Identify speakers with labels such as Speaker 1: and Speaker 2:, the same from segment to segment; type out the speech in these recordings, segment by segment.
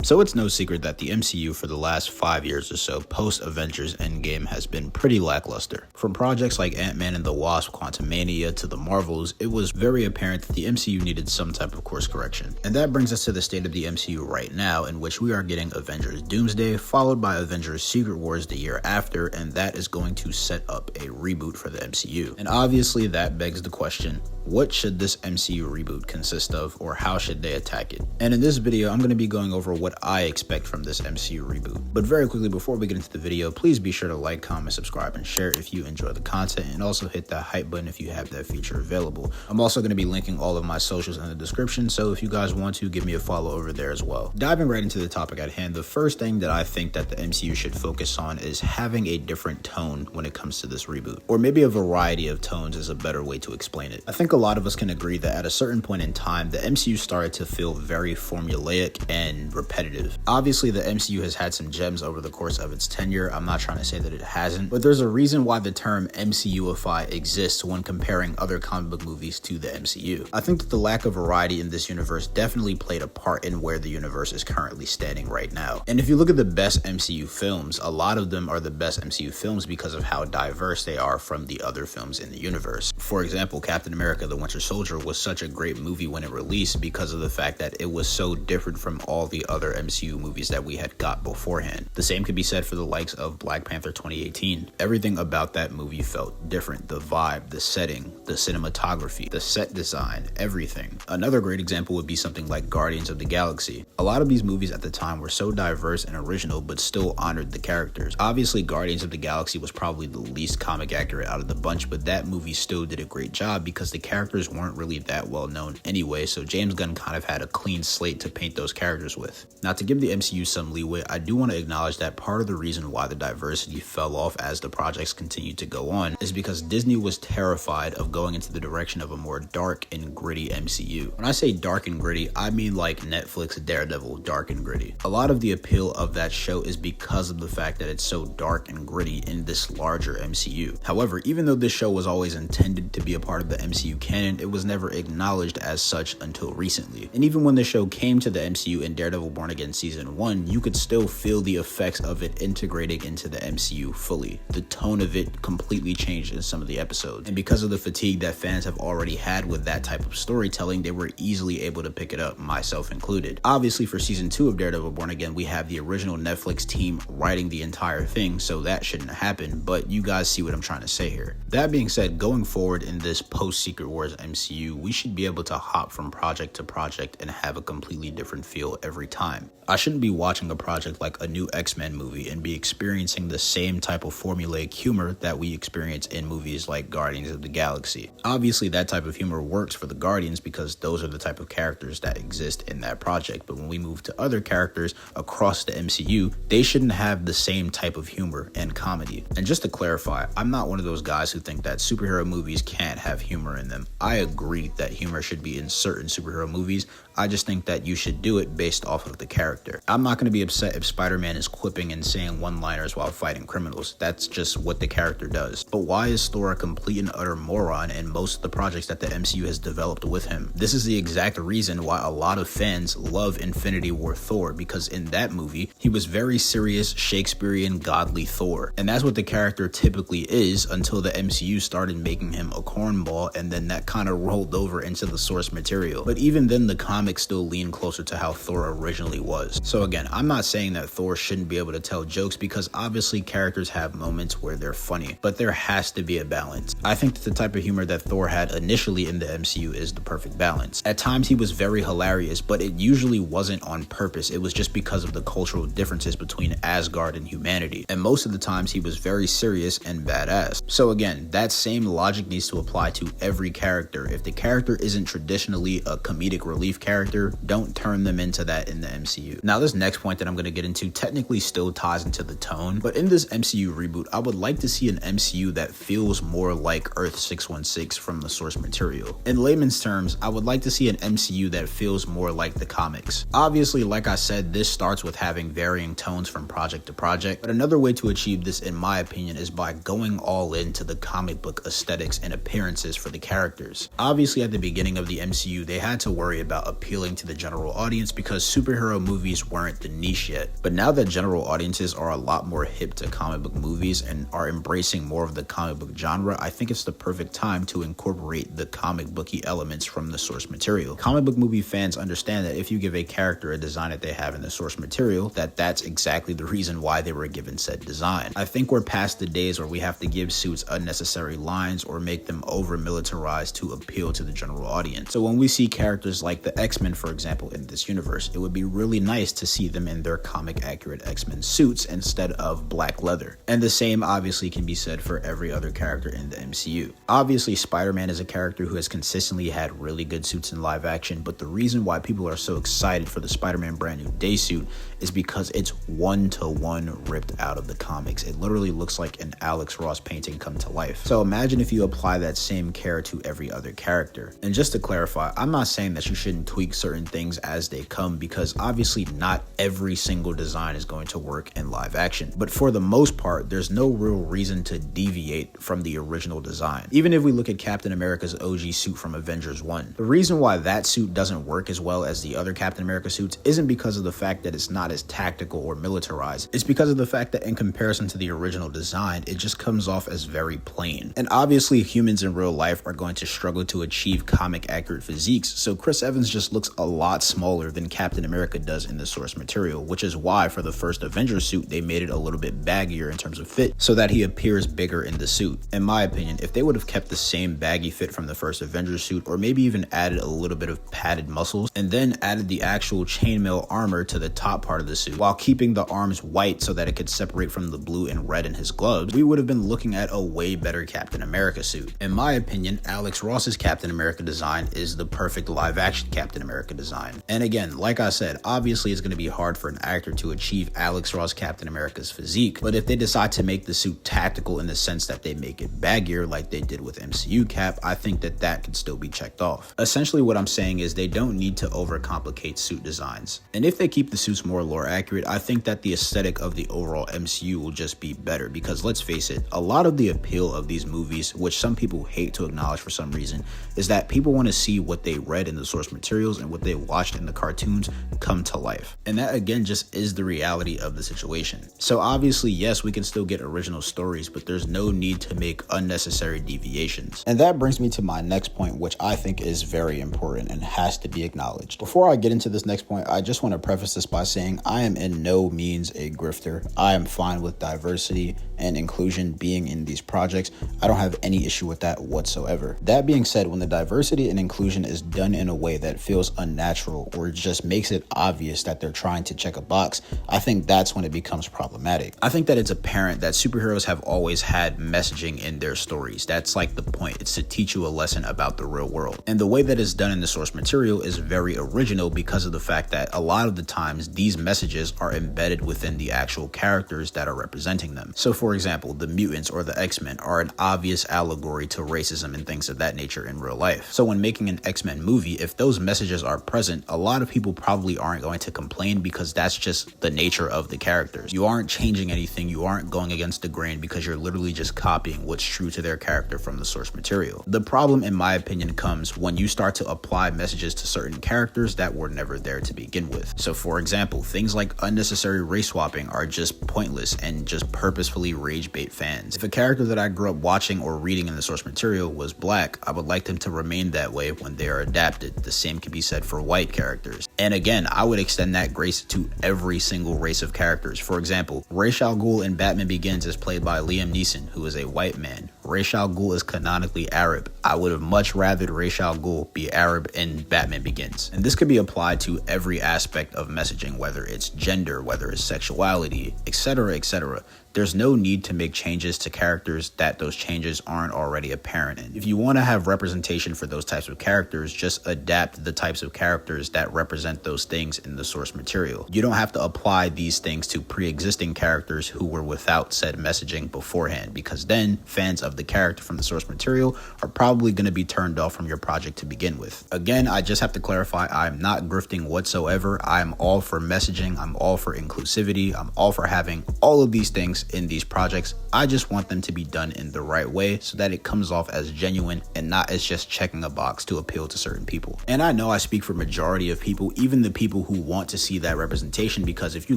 Speaker 1: So it's no secret that the MCU for the last 5 years or so post-Avengers Endgame has been pretty lackluster. From projects like Ant-Man and the Wasp, Quantumania to the Marvels, it was very apparent that the MCU needed some type of course correction. And that brings us to the state of the MCU right now, in which we are getting Avengers Doomsday, followed by Avengers Secret Wars the year after, and that is going to set up a reboot for the MCU. And obviously that begs the question, what should this MCU reboot consist of, or how should they attack it? And in this video, I'm going to be going over what I expect from this MCU reboot. But very quickly, before we get into the video, please be sure to like, comment, subscribe, and share if you enjoy the content, and also hit that hype button if you have that feature available. I'm also going to be linking all of my socials in the description, so if you guys want to, give me a follow over there as well. Diving right into the topic at hand, the first thing that I think that the MCU should focus on is having a different tone when it comes to this reboot. Or maybe a variety of tones is a better way to explain it. I think a lot of us can agree that at a certain point in time, the MCU started to feel very formulaic and repetitive. Obviously, the MCU has had some gems over the course of its tenure. I'm not trying to say that it hasn't, but there's a reason why the term MCUify exists when comparing other comic book movies to the MCU. I think that the lack of variety in this universe definitely played a part in where the universe is currently standing right now. And if you look at the best MCU films, a lot of them are the best MCU films because of how diverse they are from the other films in the universe. For example, Captain America: The Winter Soldier was such a great movie when it released because of the fact that it was so different from all the other MCU movies that we had got beforehand. The same could be said for the likes of Black Panther 2018. Everything about that movie felt different. The vibe, the setting, the cinematography, the set design, everything. Another great example would be something like Guardians of the Galaxy. A lot of these movies at the time were so diverse and original, but still honored the characters. Obviously, Guardians of the Galaxy was probably the least comic accurate out of the bunch, but that movie still did a great job because the characters weren't really that well known anyway, so James Gunn kind of had a clean slate to paint those characters with. Now, to give the MCU some leeway, I do want to acknowledge that part of the reason why the diversity fell off as the projects continued to go on is because Disney was terrified of going into the direction of a more dark and gritty MCU. When I say dark and gritty, I mean like Netflix Daredevil dark and gritty. A lot of the appeal of that show is because of the fact that it's so dark and gritty in this larger MCU. However, even though this show was always intended to be a part of the MCU canon, it was never acknowledged as such until recently. And even when the show came to the MCU in Daredevil Born Again Season 1, you could still feel the effects of it integrating into the MCU fully. The tone of it completely changed in some of the episodes. And because of the fatigue that fans have already had with that type of storytelling, they were easily able to pick it up, myself included. Obviously, for Season 2 of Daredevil Born Again, we have the original Netflix team writing the entire thing, so that shouldn't happen, but you guys see what I'm trying to say here. That being said, going forward in this post-Secret Wars MCU, we should be able to hop from project to project and have a completely different feel every time. I shouldn't be watching a project like a new X-Men movie and be experiencing the same type of formulaic humor that we experience in movies like Guardians of the Galaxy. Obviously, that type of humor works for the Guardians because those are the type of characters that exist in that project, but when we move to other characters across the MCU, they shouldn't have the same type of humor and comedy. And just to clarify, I'm not one of those guys who think that superhero movies can't have humor in them. I agree that humor should be in certain superhero movies. I just think that you should do it based off of the character. I'm not going to be upset if Spider-Man is quipping and saying one-liners while fighting criminals. That's just what the character does. But why is Thor a complete and utter moron in most of the projects that the MCU has developed with him? This is the exact reason why a lot of fans love Infinity War Thor, because in that movie, he was very serious, Shakespearean, godly Thor. And that's what the character typically is until the MCU started making him a cornball, and then that kind of rolled over into the source material. But even then, the comics still lean closer to how Thor originally was. So again, I'm not saying that Thor shouldn't be able to tell jokes, because obviously characters have moments where they're funny, but there has to be a balance. I think that the type of humor that Thor had initially in the MCU is the perfect balance. At times he was very hilarious, but it usually wasn't on purpose. It was just because of the cultural differences between Asgard and humanity. And most of the times he was very serious and badass. So again, that same logic needs to apply to every character. If the character isn't traditionally a comedic relief character, don't turn them into that in the MCU. Now, this next point that I'm going to get into technically still ties into the tone, but in this MCU reboot, I would like to see an MCU that feels more like Earth 616 from the source material. In layman's terms, I would like to see an MCU that feels more like the comics. Obviously, like I said, this starts with having varying tones from project to project, but another way to achieve this, in my opinion, is by going all into the comic book aesthetics and appearances for the characters. Obviously, at the beginning of the MCU, they had to worry about appealing to the general audience because superhero superhero movies weren't the niche yet. But now that general audiences are a lot more hip to comic book movies and are embracing more of the comic book genre, I think it's the perfect time to incorporate the comic booky elements from the source material. Comic book movie fans understand that if you give a character a design that they have in the source material, that's exactly the reason why they were given said design. I think we're past the days where we have to give suits unnecessary lines or make them over militarized to appeal to the general audience. So when we see characters like the X-Men, for example, in this universe, it would be really nice to see them in their comic accurate X-Men suits instead of black leather. And the same obviously can be said for every other character in the MCU. Obviously, Spider-Man is a character who has consistently had really good suits in live action, but the reason why people are so excited for the Spider-Man brand new day suit is because it's one-to-one ripped out of the comics. It literally looks like an Alex Ross painting come to life. So imagine if you apply that same care to every other character. And just to clarify, I'm not saying that you shouldn't tweak certain things as they come, because obviously not every single design is going to work in live action. But for the most part, there's no real reason to deviate from the original design. Even if we look at Captain America's OG suit from Avengers 1, the reason why that suit doesn't work as well as the other Captain America suits isn't because of the fact that it's not as tactical or militarized. It's because of the fact that in comparison to the original design, it just comes off as very plain. And obviously humans in real life are going to struggle to achieve comic accurate physiques, so Chris Evans just looks a lot smaller than Captain America does in the source material, which is why for the first Avengers suit they made it a little bit baggier in terms of fit so that he appears bigger in the suit. In my opinion, if they would have kept the same baggy fit from the first Avengers suit, or maybe even added a little bit of padded muscles and then added the actual chainmail armor to the top part of the suit while keeping the arms white so that it could separate from the blue and red in his gloves, we would have been looking at a way better Captain America suit. In my opinion, Alex Ross's Captain America design is the perfect live action Captain America design. And again, like I said, obviously it's going to be hard for an actor to achieve Alex Ross Captain America's physique, but if they decide to make the suit tactical in the sense that they make it baggier like they did with MCU Cap, I think that could still be checked off. Essentially what I'm saying is they don't need to overcomplicate suit designs. And if they keep the suits more lore accurate, I think that the aesthetic of the overall MCU will just be better, because let's face it, a lot of the appeal of these movies, which some people hate to acknowledge for some reason, is that people want to see what they read in the source materials and what they watched in the cartoons come to life. And that again just is the reality of the situation. So obviously, yes, we can still get original stories, but there's no need to make unnecessary deviations. And that brings me to my next point, which I think is very important and has to be acknowledged. Before I get into this next point, I just want to preface this by saying I am in no means a grifter. I am fine with diversity and inclusion being in these projects. I don't have any issue with that whatsoever. That being said, when the diversity and inclusion is done in a way that feels unnatural or just makes it obvious that they're trying to check a box, I think that's when it becomes problematic. I think that it's apparent that superheroes have always had messaging in their stories. That's like the point. It's to teach you a lesson about the real world. And the way that it's done in the source material is very original because of the fact that a lot of the times these messages are embedded within the actual characters that are representing them. So for example, the mutants or the X-Men are an obvious allegory to racism and things of that nature in real life. So when making an X-Men movie, if those messages are present, a lot of people probably aren't going to complain because that's just the nature of the characters. You aren't changing anything, you aren't going against the grain because you're literally just copying what's true to their character from the source material. The problem, in my opinion, comes when you start to apply messages to certain characters that were never there to begin with. So for example, things like unnecessary race swapping are just pointless and just purposefully rage bait fans. If a character that I grew up watching or reading in the source material was black, I would like them to remain that way when they are adapted. The same can be said for white characters. And again, I would extend that grace to every single race of characters. For example, Ra's al Ghul in Batman Begins is played by Liam Neeson, who is a white man. Ra's al Ghul is canonically Arab. I would have much rather Ra's al Ghul be Arab in Batman Begins. And this could be applied to every aspect of messaging, whether it's gender, whether it's sexuality, etc., etc. There's no need to make changes to characters that those changes aren't already apparent in. If you want to have representation for those types of characters, just adapt the types of characters that represent those things in the source material. You don't have to apply these things to pre-existing characters who were without said messaging beforehand, because then fans of the character from the source material are probably going to be turned off from your project to begin with. Again, I just have to clarify, I'm not grifting whatsoever. I'm all for messaging. I'm all for inclusivity. I'm all for having all of these things in these projects. I just want them to be done in the right way so that it comes off as genuine and not as just checking a box to appeal to certain people. And I know I speak for majority of people, even the people who want to see that representation, because if you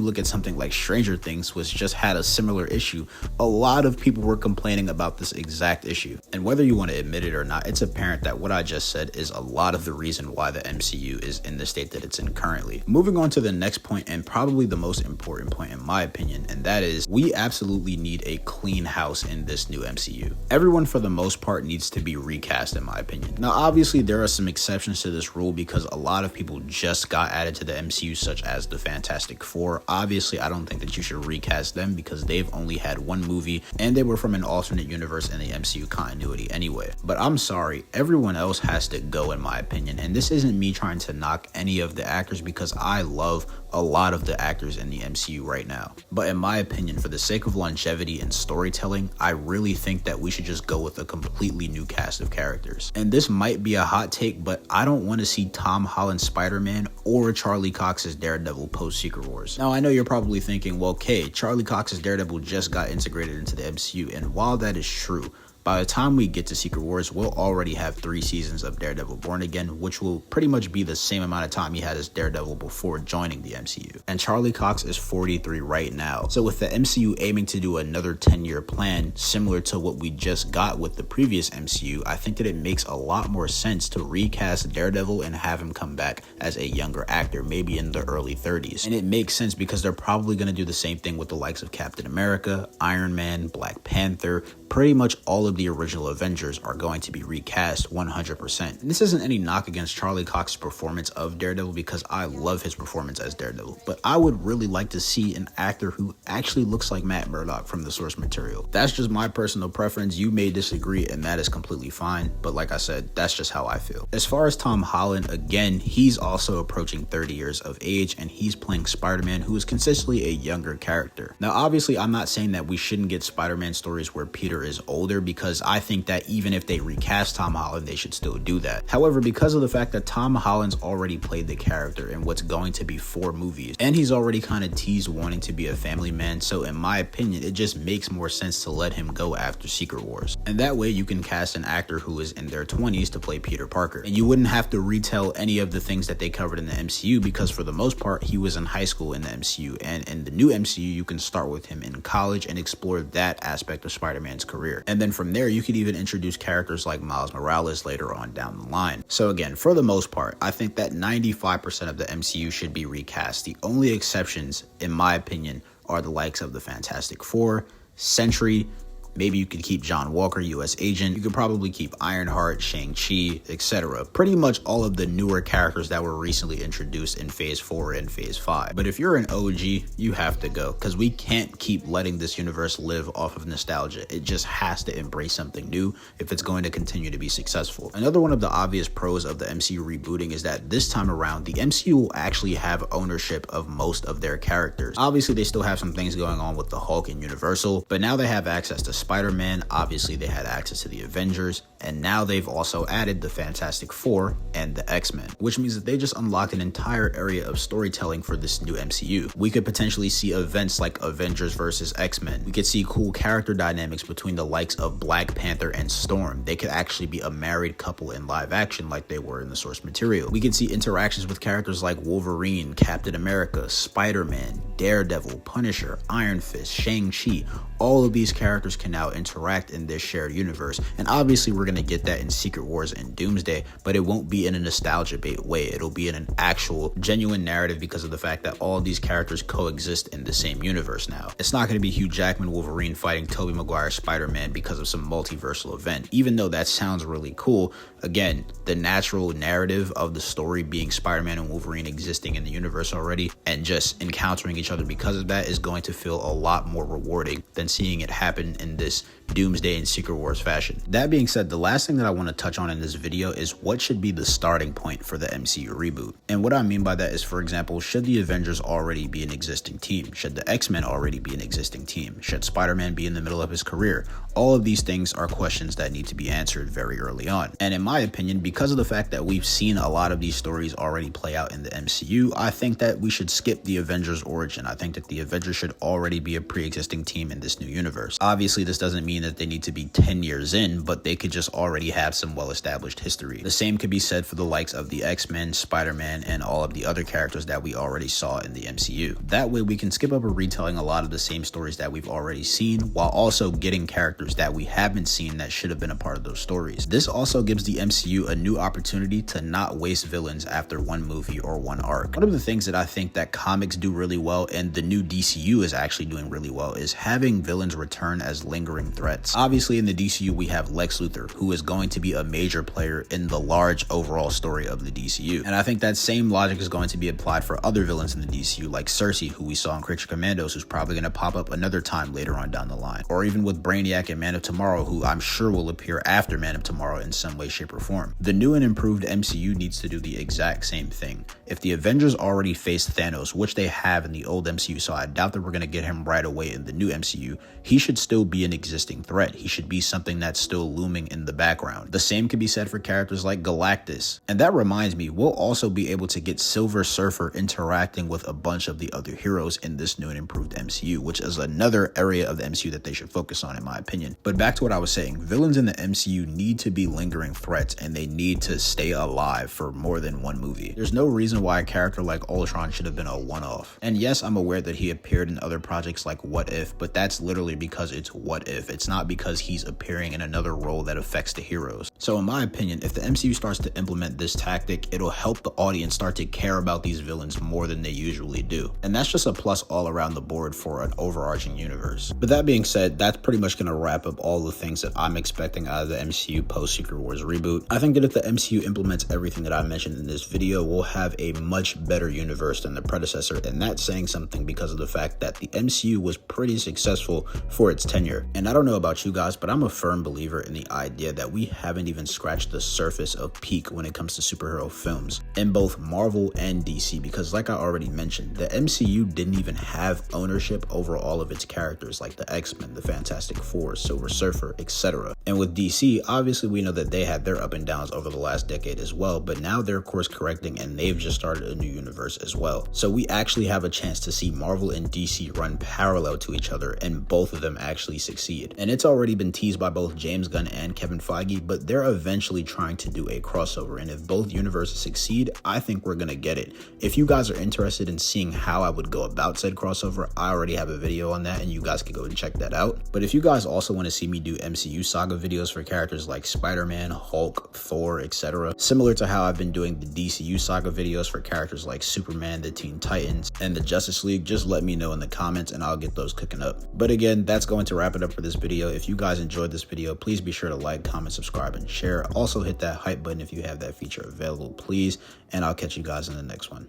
Speaker 1: look at something like Stranger Things, which just had a similar issue, a lot of people were complaining about this exact issue. And whether you want to admit it or not, it's apparent that what I just said is a lot of the reason why the MCU is in the state that it's in currently. Moving on to the next point, and probably the most important point in my opinion, and that is we absolutely need a clean house in this new MCU. Everyone for the most part needs to be recast in my opinion. Now obviously there are some exceptions to this rule because a lot of people just got added to the MCU, such as the Fantastic Four. Obviously I don't think that you should recast them because they've only had one movie and they were from an alternate universe in the MCU continuity anyway. But I'm sorry, everyone else has to go in my opinion, and this isn't me trying to knock any of the actors because I love a lot of the actors in the MCU right now. But in my opinion, for the sake of longevity and storytelling, I really think that we should just go with a completely new cast of characters. And this might be a hot take, but I don't want to see Tom Holland's Spider-Man or Charlie Cox's Daredevil post Secret Wars. Now I know you're probably thinking, well, okay, Charlie Cox's Daredevil just got integrated into the MCU, and while that is true, by the time we get to Secret Wars, we'll already have 3 seasons of Daredevil Born Again, which will pretty much be the same amount of time he had as Daredevil before joining the MCU. And Charlie Cox is 43 right now. So with the MCU aiming to do another 10-year plan, similar to what we just got with the previous MCU, I think that it makes a lot more sense to recast Daredevil and have him come back as a younger actor, maybe in the early 30s. And it makes sense because they're probably going to do the same thing with the likes of Captain America, Iron Man, Black Panther. Pretty much all of the original Avengers are going to be recast 100%. And this isn't any knock against Charlie Cox's performance of Daredevil because I love his performance as Daredevil, but I would really like to see an actor who actually looks like Matt Murdock from the source material. That's just my personal preference. You may disagree and that is completely fine, but like I said, that's just how I feel. As far as Tom Holland, again, he's also approaching 30 years of age and he's playing Spider-Man, who is consistently a younger character. Now obviously I'm not saying that we shouldn't get Spider-Man stories where Peter is older, because I think that even if they recast Tom Holland, they should still do that. However, because of the fact that Tom Holland's already played the character in what's going to be 4 movies, and he's already kind of teased wanting to be a family man, so in my opinion, it just makes more sense to let him go after Secret Wars. And that way you can cast an actor who is in their 20s to play Peter Parker. And you wouldn't have to retell any of the things that they covered in the MCU because for the most part, he was in high school in the MCU. And in the new MCU, you can start with him in college and explore that aspect of Spider-Man's career. And then from there, you could even introduce characters like Miles Morales later on down the line. So again, for the most part, I think that 95% of the MCU should be recast. The only exceptions, in my opinion, are the likes of the Fantastic Four, Sentry. Maybe you could keep John Walker, US Agent. You could probably keep Ironheart, Shang-Chi, etc. Pretty much all of the newer characters that were recently introduced in Phase 4 and Phase 5. But if you're an OG, you have to go, because we can't keep letting this universe live off of nostalgia. It just has to embrace something new if it's going to continue to be successful. Another one of the obvious pros of the MCU rebooting is that this time around, the MCU will actually have ownership of most of their characters. Obviously, they still have some things going on with the Hulk and Universal, but now they have access to Spider-Man, obviously they had access to the Avengers, and now they've also added the Fantastic Four and the X-Men, which means that they just unlocked an entire area of storytelling for this new MCU. We could potentially see events like Avengers versus X-Men. We could see cool character dynamics between the likes of Black Panther and Storm. They could actually be a married couple in live action like they were in the source material. We could see interactions with characters like Wolverine, Captain America, Spider-Man, Daredevil, Punisher, Iron Fist, Shang-Chi. All of these characters can now interact in this shared universe, and obviously we're going to get that in Secret Wars and Doomsday, but it won't be in a nostalgia bait way. It'll be in an actual genuine narrative because of the fact that all of these characters coexist in the same universe now. It's not going to be Hugh Jackman Wolverine fighting Tobey Maguire Spider-Man because of some multiversal event, even though that sounds really cool. Again, the natural narrative of the story being Spider-Man and Wolverine existing in the universe already and just encountering each other because of that is going to feel a lot more rewarding than seeing it happen in this Doomsday and Secret Wars fashion. That being said, the last thing that I want to touch on in this video is what should be the starting point for the MCU reboot. And what I mean by that is, for example, should the Avengers already be an existing team? Should the X-Men already be an existing team? Should Spider-Man be in the middle of his career? All of these things are questions that need to be answered very early on. And in my opinion, because of the fact that we've seen a lot of these stories already play out in the MCU, I think that we should skip the Avengers origin. I think that the Avengers should already be a pre-existing team in this new universe. Obviously, this doesn't mean that they need to be 10 years in, but they could just already have some well-established history. The same could be said for the likes of the X-Men, Spider-Man, and all of the other characters that we already saw in the MCU. That way, we can skip over retelling a lot of the same stories that we've already seen, while also getting characters that we haven't seen that should have been a part of those stories. This also gives the MCU a new opportunity to not waste villains after one movie or one arc. One of the things that I think that comics do really well, and the new DCU is actually doing really well, is having villains return as lingering threats. Obviously, in the DCU, we have Lex Luthor, who is going to be a major player in the large overall story of the DCU. And I think that same logic is going to be applied for other villains in the DCU, like Cersei, who we saw in Creature Commandos, who's probably going to pop up another time later on down the line. Or even with Brainiac and Man of Tomorrow, who I'm sure will appear after Man of Tomorrow in some way, shape, or form. The new and improved MCU needs to do the exact same thing. If the Avengers already faced Thanos, which they have in the old MCU, so I doubt that we're going to get him right away in the new MCU, he should still be an existing threat. He should be something that's still looming in the background. The same could be said for characters like Galactus. And that reminds me, we'll also be able to get Silver Surfer interacting with a bunch of the other heroes in this new and improved MCU, which is another area of the MCU that they should focus on, in my opinion. But back to what I was saying, villains in the MCU need to be lingering threats, and they need to stay alive for more than one movie. There's no reason why a character like Ultron should have been a one-off. And yes, I'm aware that he appeared in other projects like What If, but that's literally because it's What If. It's not because he's appearing in another role that affects the heroes. So in my opinion, if the MCU starts to implement this tactic, it'll help the audience start to care about these villains more than they usually do. And that's just a plus all around the board for an overarching universe. But that being said, that's pretty much going to wrap up all the things that I'm expecting out of the MCU post Secret Wars reboot. I think that if the MCU implements everything that I mentioned in this video, we'll have a much better universe than the predecessor, and that's saying something because of the fact that the MCU was pretty successful for its tenure. And I don't know about you guys, but I'm a firm believer in the idea that we haven't even scratched the surface of peak when it comes to superhero films in both Marvel and DC, because like I already mentioned, the MCU didn't even have ownership over all of its characters like the X-Men, the Fantastic Four, Silver Surfer, etc. And with DC, obviously we know that they had their up and downs over the last decade as well, but now they're course correcting and they've just started a new universe as well. So we actually have a chance to see Marvel and DC run parallel to each other and both of them actually succeed. And it's already been teased by both James Gunn and Kevin Feige, but they're eventually trying to do a crossover, and if both universes succeed, I think we're gonna get it. If you guys are interested in seeing how I would go about said crossover, I already have a video on that and you guys can go and check that out. But if you guys also want to see me do MCU saga videos for characters like Spider-Man, Hulk, Thor, etc., similar to how I've been doing the DCU saga videos for characters like Superman, the Teen Titans, and the Justice League, just let me know in the comments and I'll get those cooking up. But again, that's going to wrap it up for this video. If you guys enjoyed this video, please be sure to like, comment, subscribe, and share. Also hit that hype button if you have that feature available, please, and I'll catch you guys in the next one.